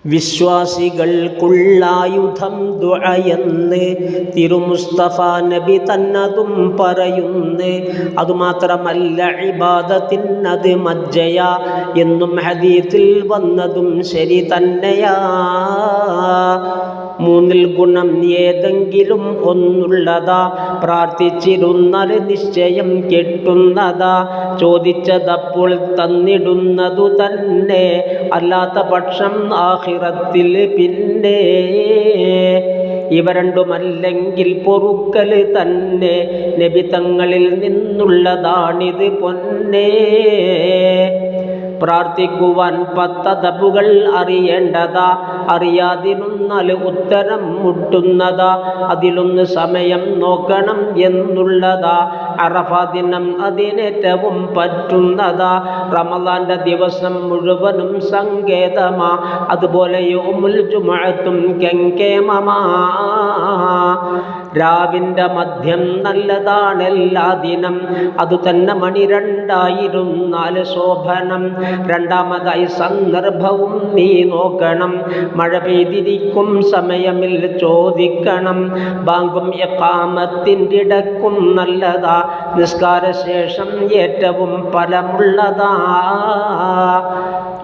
വിശ്വാസികൾക്കുള്ളായുധം ദുആയെന്ന് തിരുമുസ്തഫ നബി തന്നതും പറയുന്നു. അതുമാത്രമല്ല ഇബാദത്തിനത് മജ്ജയ എന്നും ഹദീസിൽ വന്നതും ശരി തന്നെയാ. മൂന്നിൽ ഗുണം ഏതെങ്കിലും ഒന്നുള്ളതാ, പ്രാർത്ഥിച്ചിരുന്നാൽ നിശ്ചയം കെട്ടുന്നതാ, ചോദിച്ചതപ്പോൾ തന്നിടുന്നതു തന്നെ, അല്ലാത്ത പക്ഷം ആഖിറത്തിൽ പിന്നെ. ഇവ രണ്ടുമല്ലെങ്കിൽ പൊറുക്കൽ തന്നെ, നബി തങ്ങളിൽ നിന്നുള്ളതാണിത് പൊന്നേ. പ്രാർത്ഥിക്കുവാൻ 10 അദബുകൾ അറിയേണ്ടതാ, അറിയാതിരുന്നാൽ ഉത്തരം മുട്ടുന്നതാ. അതിലൊന്ന് സമയം നോക്കണം എന്നുള്ളതാ, അറഫ ദിനം അതിനേറ്റവും പറ്റുന്നതാ. റമളാന്റെ ദിവസം മുഴുവനും സങ്കേതമാ, അതുപോലെ യൗമുൽ ജുമുഅത്തും കെങ്കേമമാ. രാവിൻ്റെ മധ്യം നല്ലതാണെല്ലാ ദിനം, അതു തന്നെ മണി 2 ശോഭനം. രണ്ടാമതായി സന്ദർഭവും നീ നോക്കണം, മഴ പെയ്തിരിക്കും സമയമിൽ ചോദിക്കണം. ബാങ്കും ഇഖാമത്തിൻ്റെ ഇടക്കും നല്ലതാ, നിസ്കാരശേഷം ഏറ്റവും ഫലമുള്ളതാ.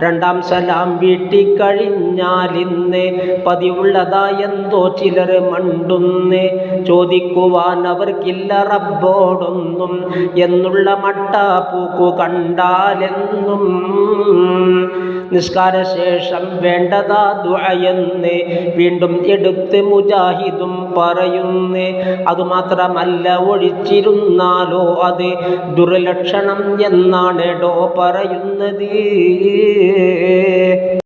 രണ്ടാം സലാം വീട്ടിക്കഴിഞ്ഞാലിന്ന് പതിവുള്ളതാ എന്തോ ചിലർ മണ്ടുന്ന്. ചോദിക്കുവാൻ അവർക്കില്ല റബ്ബോടൊന്നും എന്നുള്ള മട്ടാപ്പൂക്കു കണ്ടാലെന്നും. നിസ്കാരശേഷം വേണ്ടതാ ദുആയെന്ന് വീണ്ടും എടുത്ത് മുജാഹിദും പറയുന്നു. അതുമാത്രമല്ല ഒഴിച്ചിരുന്നാലോ അത് ദുർലക്ഷണം എന്നാണ് പറയുന്നത്.